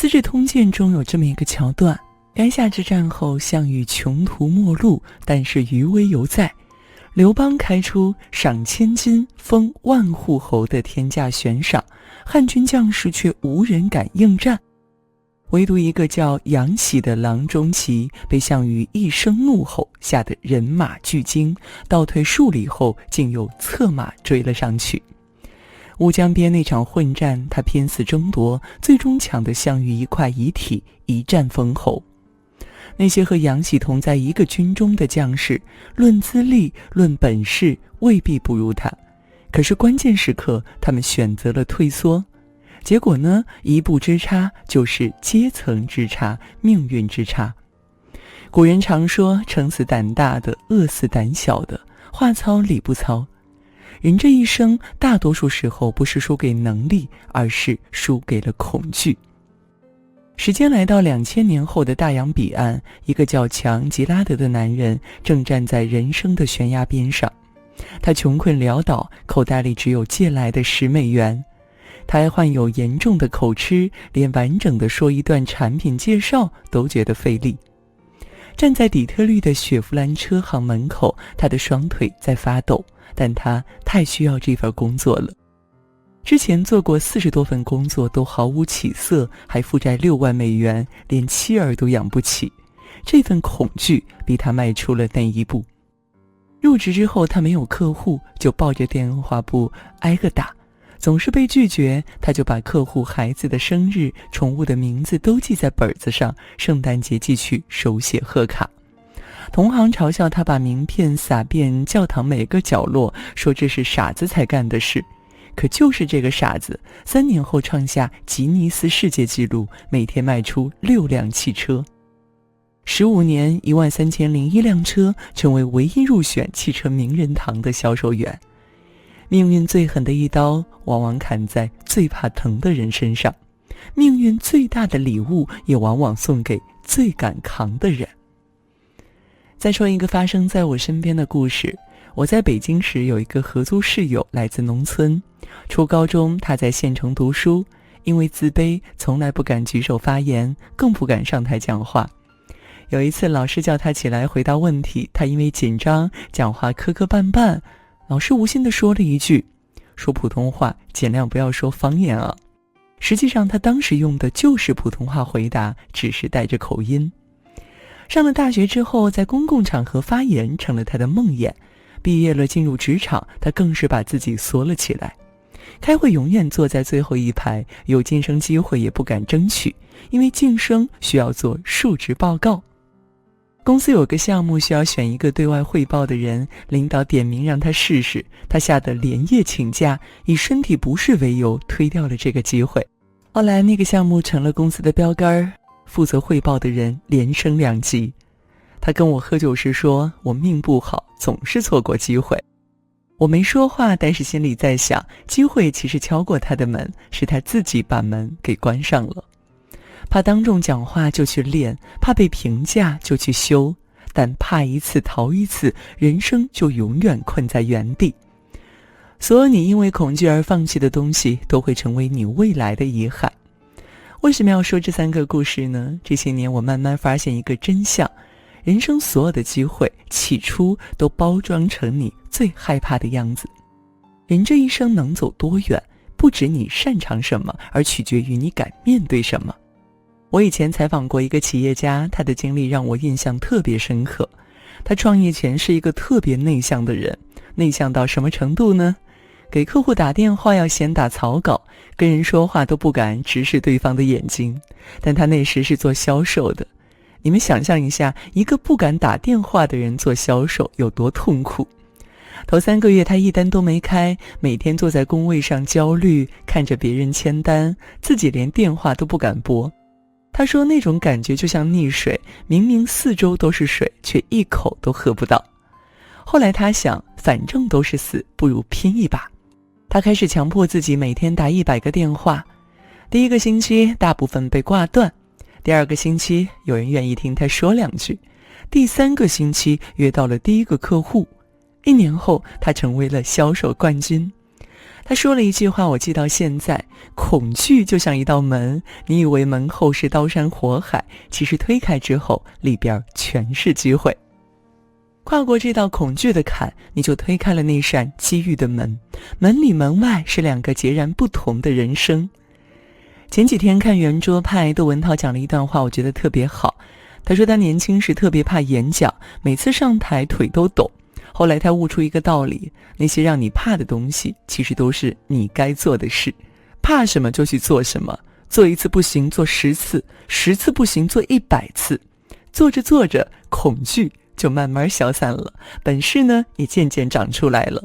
资治通鉴》中有这么一个桥段：垓下之战后，项羽穷途末路，但是余威犹在。刘邦开出赏千金、封万户侯的天价悬赏，汉军将士却无人敢应战。唯独一个叫杨喜的郎中骑被项羽一声怒吼，吓得人马俱惊，倒退数里后，竟又策马追了上去。乌江边那场混战，他拼死争夺，最终抢得项羽一块遗体，一战封侯。那些和杨喜同在一个军中的将士，论资历论本事未必不如他，可是关键时刻他们选择了退缩，结果呢，一步之差就是阶层之差，命运之差。古人常说，撑死胆大的，饿死胆小的，话糙理不糙。人这一生大多数时候不是输给能力，而是输给了恐惧。时间来到2000年后的大洋彼岸，一个叫强吉拉德的男人正站在人生的悬崖边上。他穷困潦倒，口袋里只有借来的$10。他还患有严重的口吃，连完整的说一段产品介绍都觉得费力。站在底特律的雪佛兰车行门口，他的双腿在发抖，但他太需要这份工作了。之前做过40多份工作都毫无起色，还负债$6万，连妻儿都养不起。这份恐惧逼他迈出了那一步。入职之后，他没有客户，就抱着电话簿挨个打，总是被拒绝。他就把客户孩子的生日、宠物的名字都记在本子上，圣诞节寄去手写贺卡。同行嘲笑他把名片撒遍教堂每个角落，说这是傻子才干的事。可就是这个傻子，3年后创下吉尼斯世界纪录，每天卖出6辆汽车。15年13001辆车，成为唯一入选汽车名人堂的销售员。命运最狠的一刀，往往砍在最怕疼的人身上。命运最大的礼物，也往往送给最敢扛的人。再说一个发生在我身边的故事。我在北京时有一个合租室友，来自农村。初高中他在县城读书，因为自卑，从来不敢举手发言，更不敢上台讲话。有一次老师叫他起来回答问题，他因为紧张，讲话磕磕绊绊。老师无心地说了一句：说普通话尽量不要说方言啊。实际上他当时用的就是普通话回答，只是带着口音。上了大学之后，在公共场合发言成了他的梦魇。毕业了进入职场，他更是把自己锁了起来。开会永远坐在最后一排，有晋升机会也不敢争取，因为晋升需要做述职报告。公司有个项目需要选一个对外汇报的人，领导点名让他试试，他吓得连夜请假，以身体不适为由推掉了这个机会。后来那个项目成了公司的标杆，负责汇报的人连升2级。他跟我喝酒时说，我命不好，总是错过机会。我没说话，但是心里在想，机会其实敲过他的门，是他自己把门给关上了。怕当众讲话就去练，怕被评价就去修，但怕一次逃一次，人生就永远困在原地。所有你因为恐惧而放弃的东西，都会成为你未来的遗憾。为什么要说这3个故事呢？这些年我慢慢发现一个真相，人生所有的机会起初都包装成你最害怕的样子。人这一生能走多远，不止你擅长什么，而取决于你敢面对什么。我以前采访过一个企业家，他的经历让我印象特别深刻。他创业前是一个特别内向的人，内向到什么程度呢？给客户打电话要先打草稿，跟人说话都不敢直视对方的眼睛。但他那时是做销售的，你们想象一下，一个不敢打电话的人做销售有多痛苦。头3个月他一单都没开，每天坐在工位上焦虑，看着别人签单，自己连电话都不敢拨。他说那种感觉就像溺水，明明4周都是水，却一口都喝不到。后来他想，反正都是死，不如拼一把。他开始强迫自己每天打100个电话。第1个星期大部分被挂断，第2个星期有人愿意听他说2句，第3个星期约到了第1个客户。1年后他成为了销售冠军。他说了一句话我记到现在，恐惧就像一道门，你以为门后是刀山火海，其实推开之后里边全是机会。跨过这道恐惧的坎，你就推开了那扇机遇的门，门里门外是两个截然不同的人生。前几天看圆桌派，窦文涛讲了一段话，我觉得特别好。他说他年轻时特别怕演讲，每次上台腿都抖。后来他悟出一个道理，那些让你怕的东西其实都是你该做的事，怕什么就去做什么，做一次不行做10次，10次不行做100次，做着做着恐惧就慢慢消散了，本事呢也渐渐长出来了。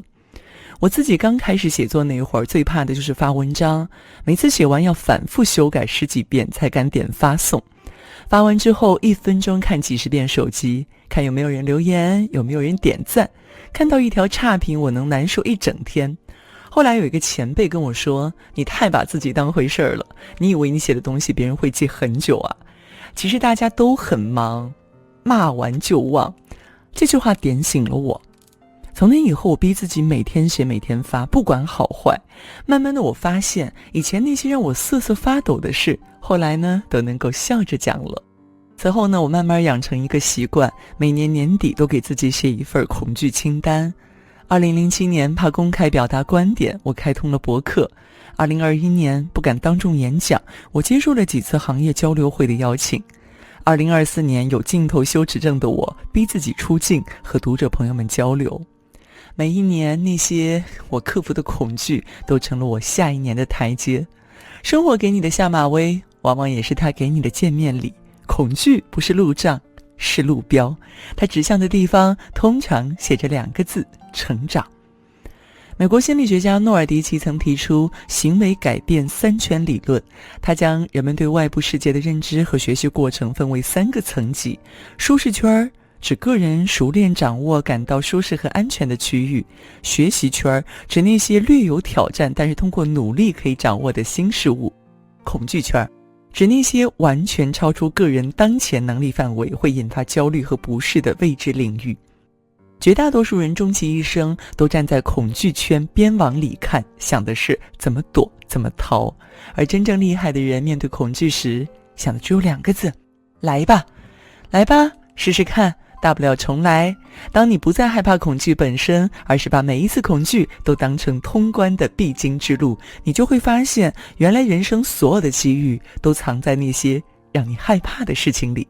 我自己刚开始写作那会儿，最怕的就是发文章，每次写完要反复修改10几遍才敢点发送。发完之后1分钟看几10遍手机，看有没有人留言，有没有人点赞，看到一条差评我能难受一整天。后来有一个前辈跟我说，你太把自己当回事儿了，你以为你写的东西别人会记很久啊？其实大家都很忙，骂完就忘。这句话点醒了我。从那以后我逼自己每天写每天发，不管好坏。慢慢的我发现，以前那些让我瑟瑟发抖的事，后来呢都能够笑着讲了。此后呢，我慢慢养成一个习惯，每年年底都给自己写一份恐惧清单。2007年怕公开表达观点，我开通了博客。2021年不敢当众演讲，我接受了几次行业交流会的邀请。2024年有镜头羞耻症的我，逼自己出镜和读者朋友们交流。每一年那些我克服的恐惧都成了我下一年的台阶。生活给你的下马威，往往也是他给你的见面礼。恐惧不是路障，是路标，它指向的地方通常写着2个字：成长。美国心理学家诺尔迪奇曾提出行为改变3圈理论，他将人们对外部世界的认知和学习过程分为3个层级。舒适圈指个人熟练掌握感到舒适和安全的区域，学习圈指那些略有挑战但是通过努力可以掌握的新事物，恐惧圈指那些完全超出个人当前能力范围，会引发焦虑和不适的未知领域。绝大多数人终其一生都站在恐惧圈边往里看，想的是怎么躲怎么逃，而真正厉害的人面对恐惧时想的只有2个字：来吧，来吧，试试看，大不了重来。当你不再害怕恐惧本身，而是把每一次恐惧都当成通关的必经之路，你就会发现，原来人生所有的机遇都藏在那些让你害怕的事情里。